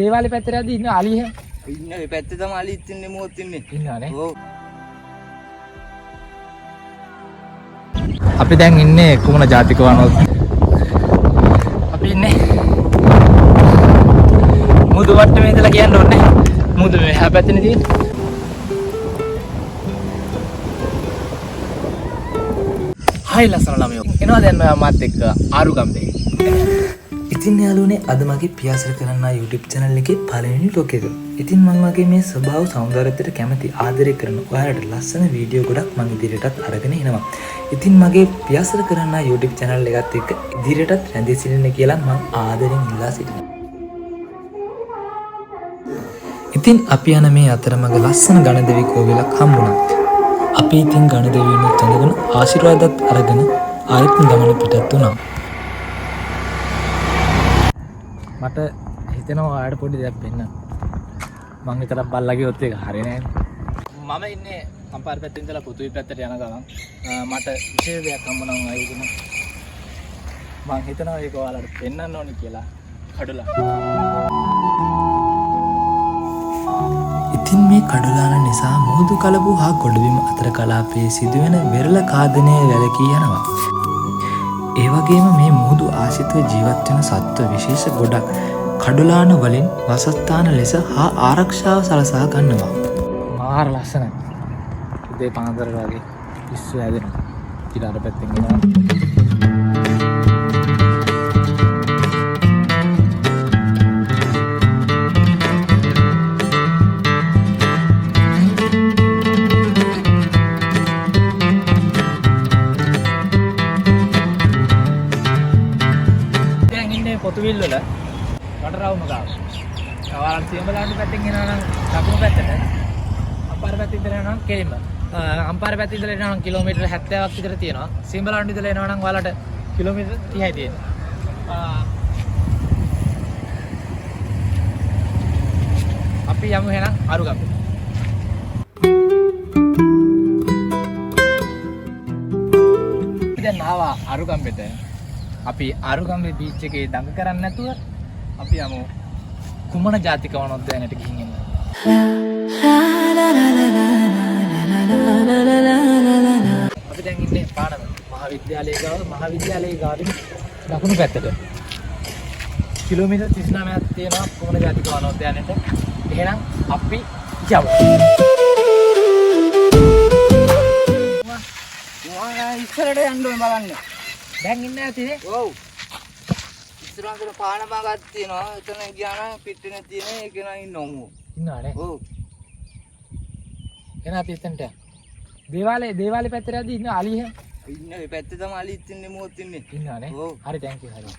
දේවාලේ පැත්තට යද්දි ඉන්න අලිය ඉන්නේ මේ පැත්තේ තමයි අලිත් ඉන්නේ මොහොත් ඉන්නේ. ඉන්නවනේ. ඔව්. අපි දැන් ඉන්නේ කුමන ජාතික වනවලද? අපි ඉන්නේ මුදු වට්ටමේ ඉඳලා කියන්න ඕනේ. මුදු මෙහා පැත්තේ තියෙන්නේ. හයි ලස්සන ළමයෝ. එනවා දැන් ඔයා මාත් එක්ක ආරුගම්බේ. ඉතින් යාළුවනේ අද මගේ පියාසර කරන්න YouTube channel එකේ පළවෙනි vlog එක. ඉතින් මම වගේ මේ ස්වභාව සෞන්දර්යයට කැමති ආදරය කරන ඔයාලට ලස්සන වීඩියෝ ගොඩක් මම ඉදිරියටත් අරගෙන එනවා. ඉතින් මගේ පියාසර කරන්න YouTube channel එකත් එක්ක ඉදිරියටත් රැඳී සිටින්න කියලා මම ආදරෙන් ඉල්ලා සිටිනවා. ඉතින් අපි යන මේ අතරමඟ ලස්සන ගණදෙවි කෝවිලක් හම්බුණා. අපි ඉතින් ගණදෙවියන්ට තනගෙන ආශිර්වාදත් අරගෙන ආයෙත් ගමන පිටත් වුණා. මට හිතෙනවා ඔයාලට පොඩි දෙයක් දෙන්න. මං විතරක් බල්ලා ගියොත් ඒක හරියන්නේ නැහැ. මම ඉන්නේ අම්පාර පැත්තේ ඉඳලා පුතුයි පැත්තට යන ගමන් මට විශේෂ දෙයක් හම්බුණා ආයෙදින. මං හිතනවා ඒක ඔයාලට පෙන්වන්න ඕනි කියලා. කඩලා. ඉතින් මේ කඩලාන නිසා මුහුදු කලබු හා ගොඩබිම අතර කලාපයේ සිදුවෙන වෙරළ ඛාදනය වැළකී යනවා. ඒ වගේම මේ මුහුදු ආශ්‍රිතව ජීවත් වෙන සත්ව විශේෂ ගොඩක් කඩලාන වලින් වාසස්ථාන ලෙස හා ආරක්ෂාව සලසා ගන්නවා. මාර ලස්සනයි. උදේ පාන්දර වගේ පිස්සු හැදෙනවා. ඊට අර පැත්තෙන් එනවා. පොතුවිල් වල වටරවුම ගාව. ඔයාලා සියඹලාන්ඩි පැත්තෙන් එනවා නම් දකුණු පැත්තට. අම්පාර පැත්තේ ඉඳලා එනවා නම් කෙලින්ම. අම්පාර පැත්තේ ඉඳලා එනවා නම් කිලෝමීටර් 70ක් විතර තියෙනවා. සියඹලාන්ඩි ඉඳලා එනවා නම් ඔයාලට කිලෝමීටර් 30යි තියෙනවා. අපි යමු එහෙනම් අරුගම්බේ. දැන් ආවා අරුගම්බේට. අපි අරුගම්බේ බීච් එකේ දඟ කරන්නේ නැතුව අපි යමු කුමන ජාතික වනෝද්‍යානයට ගිහින් එන්න. අපි දැන් ඉන්නේ පානම මහාවිද්‍යාලයේ ගාවින් දකුණු පැත්තට. කිලෝමීටර් 39ක් තියෙනවා කුමන ජාතික වනෝද්‍යානයට. එහෙනම් අපි යමු. වා ඉස්සරහට යන්න ඕන බලන්න. දැන් ඉන්නේ නැතිනේ. ඔව්. ඉස්සරහට පාන භාගයක් තියෙනවා. එතන ගියා නම් පිටිනේ තියෙන ඒක නයි ඉන්නවමු. ඉන්නවනේ. ඔව්. එන අපි එතනට. දේවාලේ පැත්තට යද්දි ඉන්න අලිය ඉන්නේ මේ පැත්තේ තමයි අලිත් ඉන්නේ මොහොත් ඉන්නේ. ඉන්නවනේ. ඔව්. හරි thank you හරි.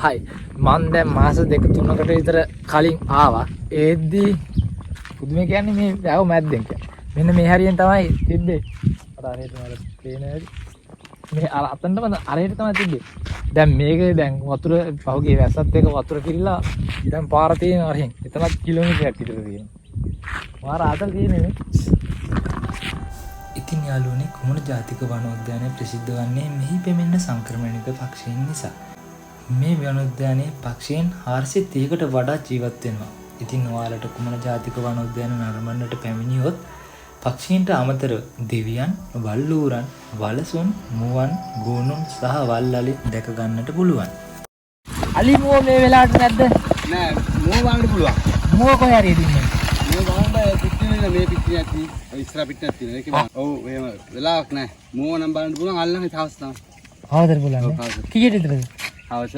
හයි මම දැන් මාස 2-3කට විතර කලින් ආවා. ඒද්දි පුදුම කියන්නේ මේ වැව මැද්දෙන් කියන්නේ. මෙන්න මේ හරියෙන් තමයි තිබ්බේ. අර හරියට මම පේන හැටි. මේ අර අතනටම අරහෙට තමයි තිබ්බේ. දැන් මේකේ දැන් වතුර පහුගිය වැස්සත් එක වතුර කිරිලා දැන් පාර තියෙන අරහෙන්. එතනත් කිලෝමීටරයක් විතර තියෙනවා. මාර ආතල් තියෙන්නේ. ඉතින් යාළුවනේ කුමන ජාතික වනෝද්‍යානය ප්‍රසිද්ධ වන්නේ මෙහි පෙමෙන්න සංක්‍රමණික පක්ෂීන් නිසා. මේ වනෝද්‍යානයේ පක්ෂීන් 430කට වඩා ජීවත් වෙනවා. ඉතින් ඔයාලට කුමන ජාතික වනෝද්‍යාන නරඹන්නට පැමිණියොත් පක්ෂීන්ට අමතරව දෙවියන්, වල්ලූරන්, වලසුන්, මුවන්, ගෝනුන් සහ වල්ලලි දැක ගන්නට පුළුවන්. අලි මුව මේ වෙලාවට නැද්ද? නෑ මුව වන්න පුළුවන්. මුව කොහේ හරි ඉන්නේ. මුව වන්න පිටිනේ මේ පිටිනේ ඇති. ඉස්සර පිටිනේ තියෙන. ඒක නෑ. ඔව් එහෙම වෙලාවක් නෑ. මුව නම් බලන්න පුළුවන් අල්ලන්නේ තවස් තමයි. හවදට පුළුවන්. කීයට විතරද? හවස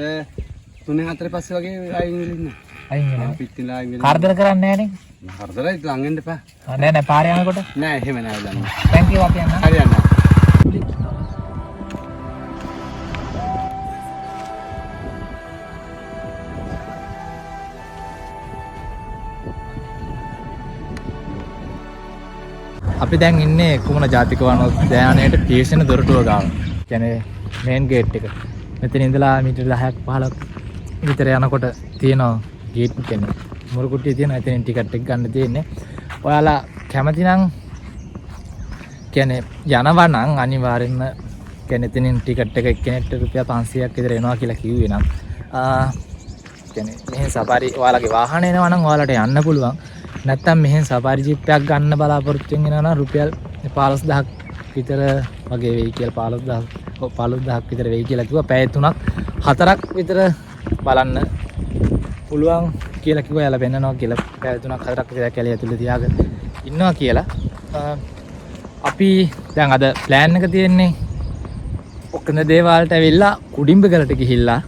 3-4 පස්සේ වගේ අයින් වෙන්න. අයින් වෙනවා. පිටිලා අයින් වෙන්න. කරදර කරන්නේ නෑනේ. හරිදරයි ළඟ එන්න එපා. නෑ පාරේ යනකොට. නෑ එහෙම නෑ ළඟ. thank you අපි යන්න. හරි යන්න. අපි දැන් ඉන්නේ කුමන ජාතික වනෝද්‍යානයට පිවිසෙන දොරටුව ගාව. කියන්නේ මේන් ගේට් එක. මෙතන ඉඳලා මීටර 10ක් 15ක් විතර යනකොට තියෙනවා ගේට් කියන්නේ. මුරුකුටිය තියෙනවා. එතනින් ටිකට් එක ගන්න තියෙන්නේ. ඔයාලා කැමති නම් කියන්නේ යනවා නම් අනිවාර්යෙන්ම කියන්නේ එතනින් ටිකට් එක එක්කෙනෙක්ට රුපියල් 500ක් විතර එනවා කියලා කිව්වේ නම් කියන්නේ මෙහෙන් සෆාරි ඔයාලගේ වාහන එනවා නම් ඔයාලට යන්න පුළුවන්. නැත්තම් මෙහෙන් සෆාරි ජීප් එකක් ගන්න බලාපොරොත්තු වෙනවා නම් රුපියල් 15000ක් විතර වගේ වෙයි කියලා 15000ක් විතර වෙයි කියලා කිව්වා. පැය 3ක් 4ක් විතර බලන්න පුළුවන් කියලා කිව්වා. යාලා වෙන්නනවා කියලා පැය 3ක් 4ක් විතර කැලේ ඇතුලේ තියාගෙන ඉන්නවා කියලා. අපි දැන් අද ප්ලෑන් එක තියෙන්නේ ඔක්කොම දේවාලට ඇවිල්ලා කුඩිම්බගලට ගිහිල්ලා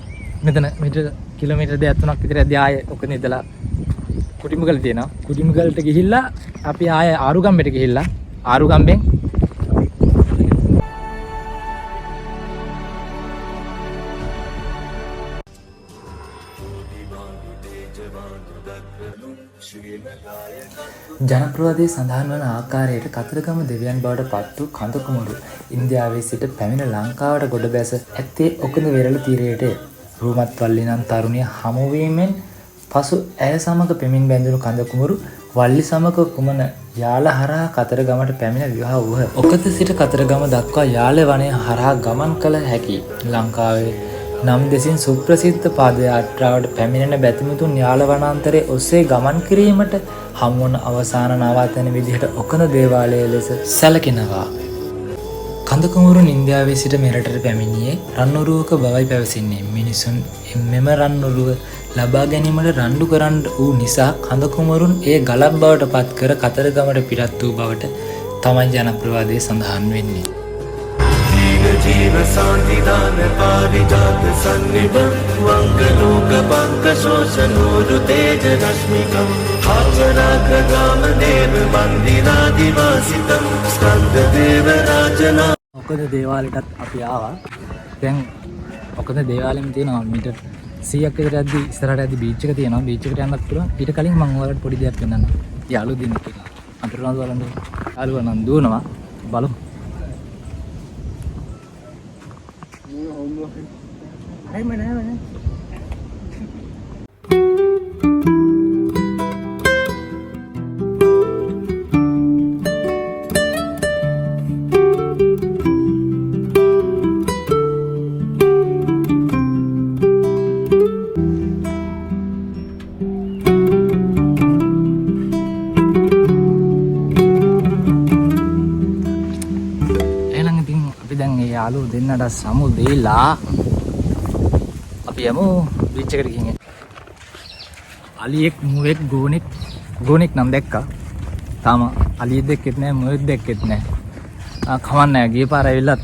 මෙතන කිලෝමීටර් 2-3ක් විතර යද්දී ආයේ ඔක්කොම ඉඳලා කුඩිම්බගල තියෙනවා. කුඩිම්බගලට ගිහිල්ලා අපි ආයේ ආරුගම්බෙට ගිහිල්ලා ආරුගම්බෙන් ජනප්‍රවාදයේ සඳහන් වන ආකාරයට කතරගම දෙවියන් බවට පත් වූ කඳ කුමරු ඉන්දියාවේ සිට පැමිණ ලංකාවට ගොඩ බැස ඇත්තේ ඔකඳ වෙරළ තීරයේය. රූමත් වල්ලි නම් තරුණිය හමුවීමෙන් පසු ඇය සමග පෙමින් බැඳුණු කඳ කුමරු වල්ලි සමග කුමන යාල හරහා කතරගමට පැමිණ විවාහ වූහ. ඔකත සිට කතරගම දක්වා යාල වනය හරහා ගමන් කළ හැකි ලංකාවේ නම් දෙසින් සුප්‍රසිද්ධ පාදයාත්‍රාවට පැමිණෙන බැතිමුතුන් යාල වනාන්තරයේ ඔස්සේ ගමන් කිරීමට හමුවන අවසාන නවාතැන විදිහට ඔකඳ දේවාලය ලෙස සැලකෙනවා. කඳ කුමරුන් ඉන්දියාවේ සිට මෙරටට පැමිණියේ රන්උරුවක බවයි පැවසෙන්නේ. මිනිසුන් මෙම රන්උරුව ලබා ගැනීමට රණ්ඩු කරන්න වූ නිසා කඳ කුමරුන් එය ගලක් බවට පත් කර කතරගමට පිටත් වූ බවට තමයි ජනප්‍රවාදයේ සඳහන් වෙන්නේ. जीव सान्निधान पारिजात सन्निभं वंगलोक पंक शोषनोरु तेज रश्मिकं हाचराग्रगाम देव मंदिरादिवासितं स्कंद देव राजना. ඔකද දේවාලයටත් අපි ආවා. දැන් ඔකද දේවාලෙම තියෙනවා මීටර් 100ක් විතර යද්දි ඉස්සරහට යද්දි බීච් එක තියෙනවා. බීච් එකට යන්නත් පුළුවන්. ඊට කලින් මම ඔයාලට පොඩි දෙයක් පෙන්නන්නම්. යාළුවෝ දෙන්නෙක් එක. අතුරුනද බලන්න. යාළුවා නම් දුවනවා. බලමු. Hai mana mana. Enak ting අපි දැන් ඒ යාළුවෝ දෙන්නට සමු දෙලා අපි යමු බීච් එකට ගිහින්. අලියෙක් මුවෙක් ගෝනෙක් නම් දැක්කා. තාම අලියෙක් දැක්කෙත් නැහැ මුවෙක් දැක්කෙත් නැහැ. කමන්නේ නැහැ. ගිය පාර ඇවිල්ලත්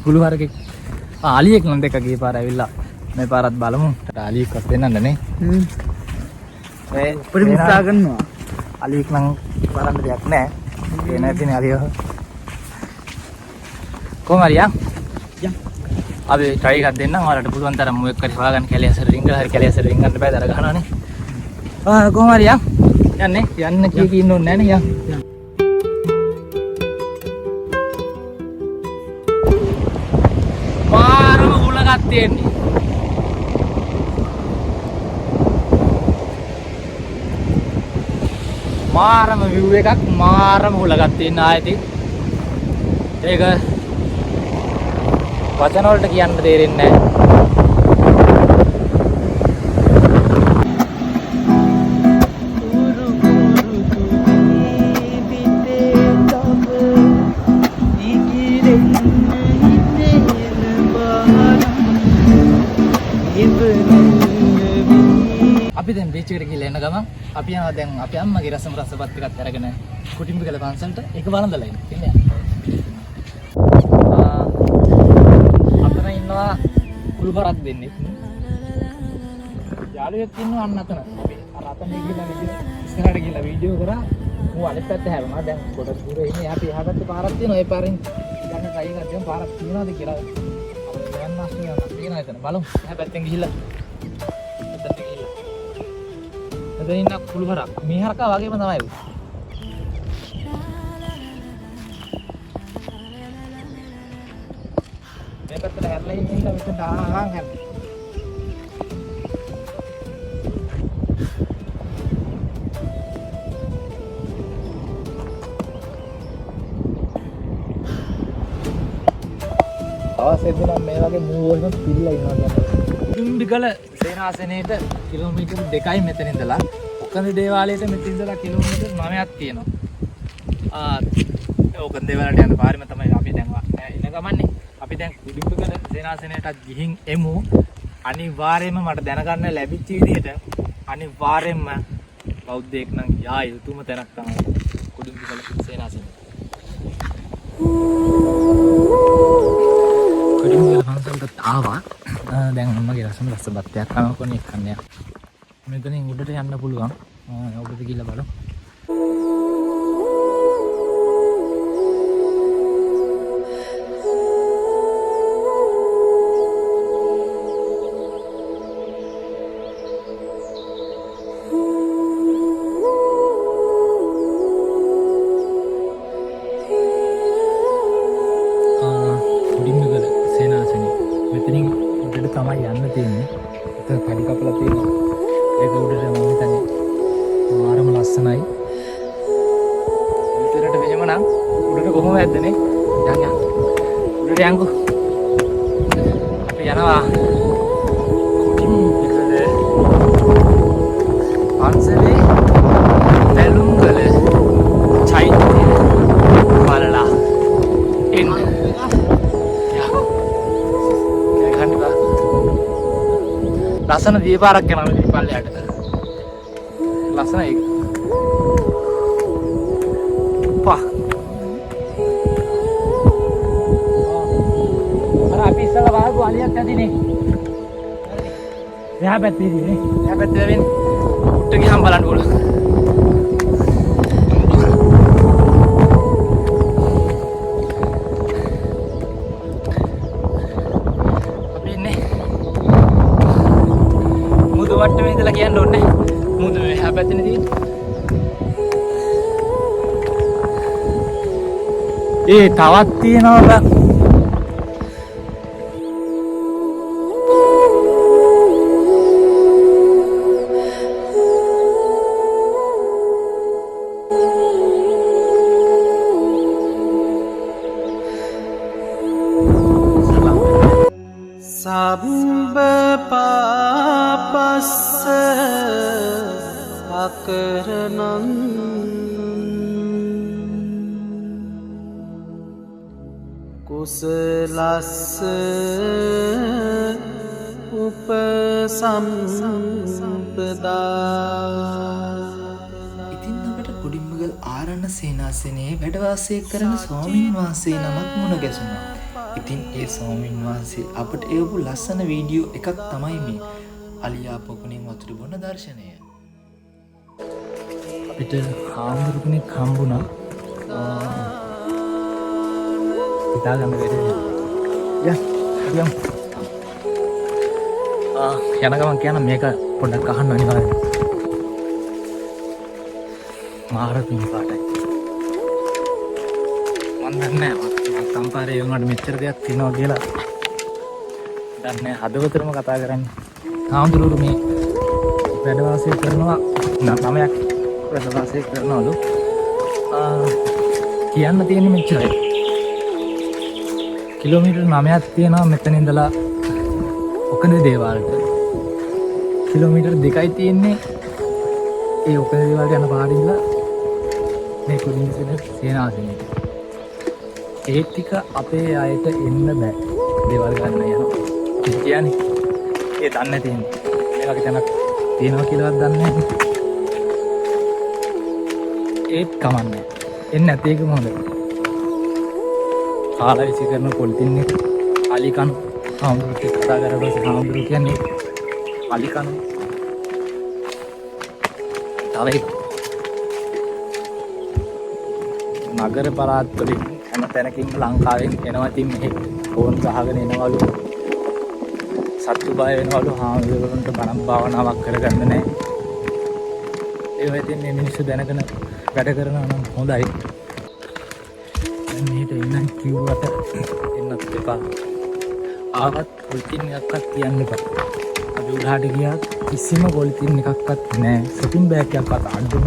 කුළු හරකෙක් අලියෙක් නම් දැක්කා ගිය පාර ඇවිල්ලා. මේ පාරත් බලමු. අලියෙක්වත් වෙන්නන්න නේ. මේ පොඩි මුස්සා ගන්නවා. අලියෙක් නම් බලන්න දෙයක් නැහැ. ඒ නැතිනේ අලියව. කොහමද යා? අපි try එකක් දෙන්නම්. ඔයාලට පුළුවන් තරම් මුවෙක් හරි හොයාගන්න කැලේ ඇසර රින්ගල හරි කැලේ ඇසර රින්ගන්න බෑ දර ගහනවානේ. කොහොම හරි යන්නේ යන්න කී ඉන්න ඕනේ නෑනේ යා. මාරම උලගක් තියෙන්නේ. මාරම view එකක් මාරම උලගක් තියෙන ආයතී. ඒක වචන වලට කියන්න තේරෙන්නේ නැහැ. අපි දැන් බීච් එකට ගිහලා එන ගමන් අපි යනවා දැන් අපේ අම්මගේ රසම රසපත් ටිකක් අරගෙන කුටිම්බිකල පන්සලට ඒක වළඳලා ඉන්නේ. කුළු බරක් දෙන්නේ. යාළුවෙක් ඉන්නවා අන්න අතන. අපි අර අතන ගිහලා ඉස්සරහට ගිහලා වීඩියෝ කරා. මෝ අනිත් පැත්ත හැරුණා. දැන් පොඩක් දුර ඉන්නේ. අපි එහා පැත්තේ පාරක් තියෙනවා. ඒ පාරෙන් යන්න try එකක් දෙමු. පාරක් තියෙනවද කියලා. අපි යන්න ආස්තියක් තියෙනවා එතන. බලමු. එහා පැත්තෙන් ගිහිල්ලා. එතනට ගිහිල්ලා. එතන ඉන්න කුළු බරක්. මේ හරකා වගේම තමයි. මේ පැත්තට හැරලා ඉන්න මෙතන ආහං හැරලා. හවස් එද්දි නම් මේ වගේ මූව් එකක් පිළිලා ඉන්නවා කියන්නේ. කුඩුම්බිකල සේනාසනයේට කිලෝමීටර් 2යි මෙතන ඉඳලා ඔකන්ද දේවාලයට මෙතන ඉඳලා කිලෝමීටර් 9ක් තියෙනවා. ඔකන්ද දේවාලයට යන පාරෙම තමයි අපි දැන් එන ගමන්නේ. අපි දැන් කුඩුම්බිකල සේනාසනයටත් ගිහින් එමු. අනිවාර්යයෙන්ම මට දැනගන්න ලැබිච්ච විදිහට අනිවාර්යයෙන්ම බෞද්ධයෙක් නම් යා යුතුම තැනක් තමයි කුඩුම්බිකල සේනාසනය. කුඩුම්බිකල පන්සලට ආවා. දැන් අම්මගේ රසම රස බත්තයක් කනවා කොනේ කන්නේ. මෙතනින් උඩට යන්න පුළුවන්. උඩට ගිහලා බලමු. කුඩුම්බිකල සේනාසනය. මෙතනින් උඩට තමයි යන්න තියෙන්නේ. එතන පඩි කපලා තියෙනවා. ඒක උඩට මම හිතන්නේ මාරම ලස්සනයි. විතරට වෙනම නම් උඩට කොහොම ඇද්දනේ? යන් උඩට යන්කෝ. අපි යනවා. කුඩුම්බිකල පන්සලේ බැලුම්ගල චෛත්‍ය බලලා එන්න. ලස්සන දීපාරක් යනවා මේ පල්ලයට. ලස්සනයි. පා. අර අපි ඉස්සලා වාගු අලියක් ඇදිනේ. එහා පැත්තේ ඉන්නේ. එහා පැත්තේ වෙන්නේ. උඩට ගියාම බලන්න ඕන. වට්ටමේ ඉඳලා කියන්න ඕනේ මුදු එහා පැත්තේ තියෙන්නේ. තවත් තියෙනවා සබ්බ පාපස්ස අකරණං කුසලස්ස උපසම්පදා. ඉතින් අපට කුඩුම්බිකල ආරණ්‍ය සේනාසනයේ වැඩ වාසය කරන ස්වාමීන් වහන්සේ නමක් මුණ ගැසුණා. ඉතින් ඒ ස්වාමීන් වහන්සේ අපට එවපු ලස්සන වීඩියෝ එකක් තමයි මේ අලියා පොකුණින් වතුර බොන දර්ශනය. අපිට හාමුදුරුවනේ හම්බුණා. හිතාගන්න බැරි වෙනවා. යන ගමන් කියන මේක පොඩ්ඩක් අහන්න අනිවාර්යයෙන්. මාරතුන් පාටයි. මන් දන්නේ නැහැ සම්පාරේ වුණාට මෙච්චර දෙයක් තියෙනවා කියලා. දන්නේ හදවතටම කතා කරන්නේ. හාමුදුරුවෝ මේ වැඩ වාසය කරනවා 9ක් වැඩ වාසය කරනවලු. කියන්න තියෙන්නේ මෙච්චරයි. කිලෝමීටර් 9ක් තියෙනවා මෙතන ඉඳලා ඔකඳ දේවාලට. කිලෝමීටර් 2යි තියෙන්නේ ඒ ඔකඳ දේවාලට යන පාරේ ඉඳලා මේ කුඩුම්බිකල සේනාසනයට. ඒ ටික අපේ අයට එන්න බෑ. දේවල් ගන්න යනවා. කියන්නේ ඒ දන්නේ තියෙන්නේ. මේ වගේ තැනක් තියෙනවා කියලාවත් දන්නේ නැහැ. ඒත් කමන්නේ. එන්නේ නැති එකම හොඳයි. කාලා විසි කරන පොලිතින් එක අලි කන හාමුදුරුවෝ කතා කරලා හාමුදුරුවෝ කියන්නේ අලි කන. තව නගර පළාත් වලින් හැම තැනකින් ලංකාවෙන් එනවා. ඉතින් මෙහි ෆෝන් ගහගෙන එනවලු. සත්තු බය වෙනවලු හාමුදුරුවන්ට බණ භාවනාවක් කරගන්න නැහැ. ඒ වෙතින් මේ මිනිස්සු දැනගෙන වැඩ කරනවා නම් හොඳයි. දැන් මෙහෙට එන්න කිව්වට එන්නත් එපා. ආවත් පොලිතින් එකක්වත් කියන්න එපා. අපි උඩහාට ගියා කිසිම පොලිතින් එකක්වත් නැහැ. සෙටින් බෑග් එකක්වත් අඳුම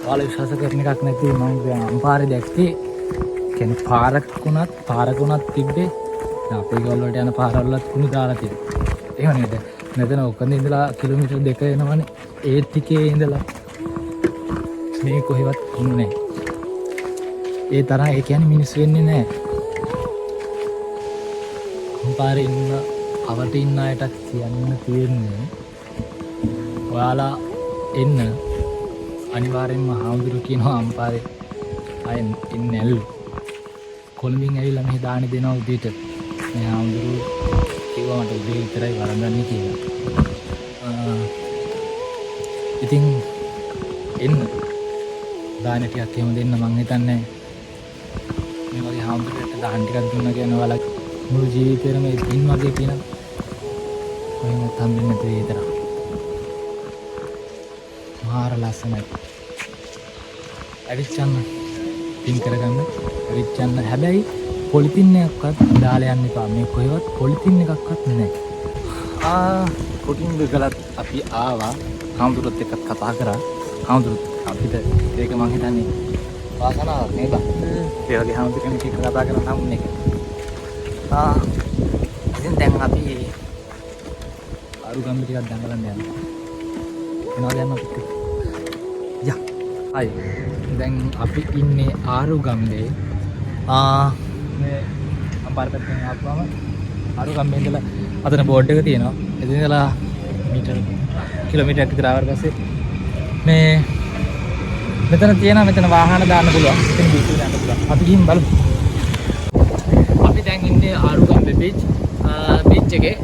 ඔයාලා විශ්වාස කරන එකක් නැති මම අම්පාරේ දැක්කේ කියන්නේ පාරකුණත් තිබ්බේ අපේ ගෙවල් වලට යන පාරවලත් කුණු දාලා තියෙනවා. එහෙම නේද? මෙතන ඔකඳ ඉඳලා කිලෝමීටර් 2 එනවනේ. ඒ ටිකේ ඉඳලා මේ කොහෙවත් කුණු නැහැ. ඒ තරම් ඒ කියන්නේ මිනිස්සු වෙන්නේ නැහැ. පාරේ ඉන්න අවට ඉන්න අයට කියන්න තියෙන්නේ ඔයාලා එන්න අනිවාර්යෙන්ම හාමුදුරු කියනවා අම්පාරේ අය ඉන්නේ නැල්ලු. කොළඹින් ඇවිල්ලා මෙහි දානි දෙනවා උදේට. මේ හාමුදුරු කිව්වා මට උදේ විතරයි වරන්දන්නේ කියලා. ඉතින් එන්න දාන ටිකක් එහෙම දෙන්න මං හිතන්නේ මේ වගේ හාමුදුරුවන්ට දාන ටිකක් දුන්නා කියන ඔයාලා මුළු ජීවිතේම මේ පින් වගේ කියන කොහෙවත් හම්බෙන්නේ නැති විතර. මාර ලස්සනයි. අවිච්ඡන්න පින් කරගන්න අවිච්ඡන්න. හැබැයි පොලිතින් එකක්වත් දාලා යන්න එපා. මේ කොහෙවත් පොලිතින් එකක්වත් නැහැ. කොටින් දෙකලත් අපි ආවා. හාමුදුරුවොත් එක්කත් කතා කරා. හාමුදුරුවෝ අපිට ඒක මං හිතන්නේ වාසනාවක් නේද? ඒ වගේ හාමුදුරුවෝ කෙනෙක් එක්ක කතා කරන හම්බුන එක. ඉතින් දැන් අපි අරුගම්බි ටිකක් දඟලන්න යනවා. එනවා දැන් අපිට. යා. අය. දැන් අපි ඉන්නේ ආරුගම්බේ. මේ අපාර පැත්තෙන් ආපුවම ආරුගම්බේ ඉඳලා අතන බෝඩ් එක තියෙනවා. එතන ඉඳලා කිලෝමීටරයක් විතර ආවට පස්සේ මේ මෙතන තියෙනවා මෙතන වාහන දාන්න පුළුවන්. මෙතන බීච් එකට යන්න පුළුවන්. අපි ගිහින් බලමු. අපි දැන් ඉන්නේ ආරුගම්බේ බීච් එකේ.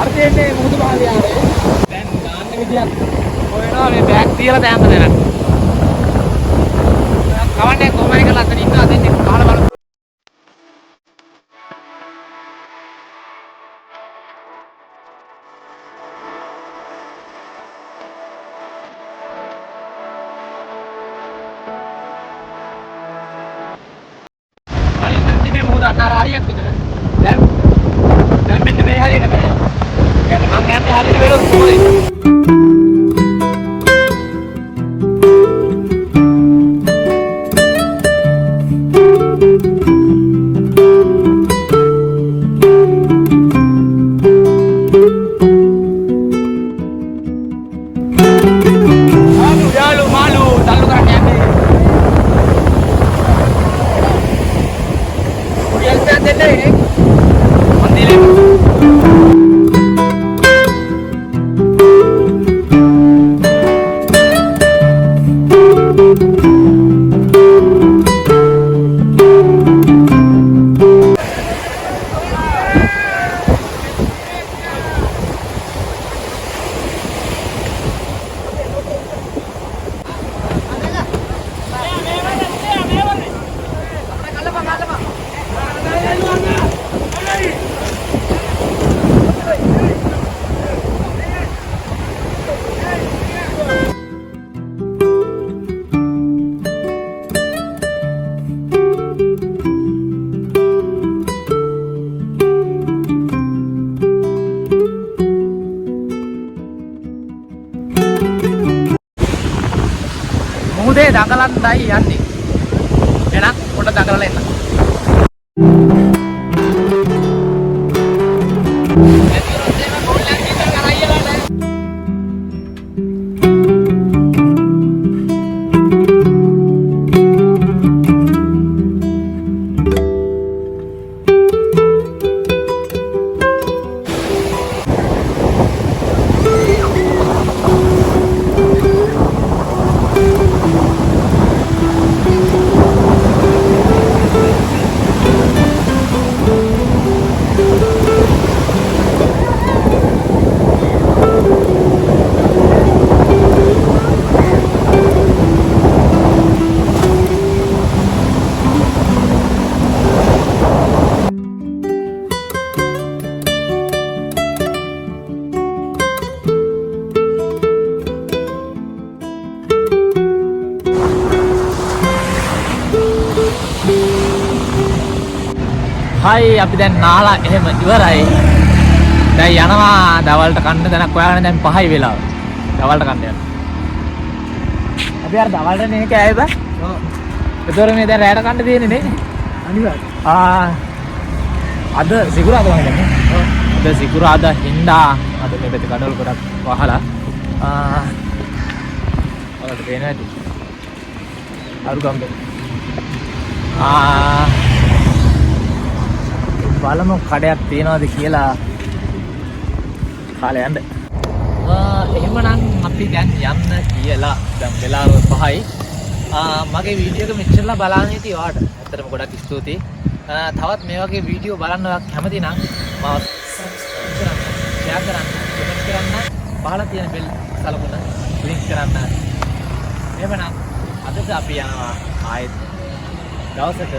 අර්ථයේ මුහුදු භාගයාවේ දැන් ගාන්න විදියක් හොයනවා මේ බෑග් තියලා දැම්ම දෙන්න. කවන්නේ කොහමද කියලා අතන ඉන්න අදින් කාලා බලමු. Narayak gitu dan bener hari ini kan angkat hari ini belum mulai. Malu, talu kan ya. Dede, mandilin. මුහුදේ දඟලන්නයි යන්නේ. එහෙනම් පොඩ දඟලලා එන්න. හයි අපි දැන් නාලා එහෙම ඉවරයි. දැන් යනවා දවල්ට කන්න තැනක් හොයාගෙන දැන් 5යි වෙලාව. දවල්ට කන්න යනවා. අපි අර දවල්ට නේ කෑවේ බෑ. ඔව්. ඒතොර මේ දැන් රැයට කන්න තියෙන්නේ නේ. අනිවාර්යයෙන්. අද සිකුරාද වගේ නේ. ඔව්. අද සිකුරාදා හින්දා අද මේ පැත්තේ කඩවල ගොඩක් වහලා. ඔයාලට පේනවා ඇති. අරු ගම්බේ. බලමු කඩයක් තියනවාද කියලා කාලේ යන්න. එහෙමනම් අපි දැන් යන්න කියලා දැන් වෙලාව 5යි. මගේ වීඩියෝ එක මෙච්චරලා බලන්න හිටිය ඔයාලට. ඇත්තටම ගොඩක් ස්තුතියි. තවත් මේ වගේ වීඩියෝ බලන්න ඔයා කැමති නම් මාව සබ්ස්ක්‍රයිබ් කරන්න, ෂෙයා කරන්න, කමෙන්ට් කරන්න, පහළ තියෙන බෙල් සලකුණ ක්ලික් කරන්න. එහෙමනම් අදට අපි යනවා ආයෙත් දවසක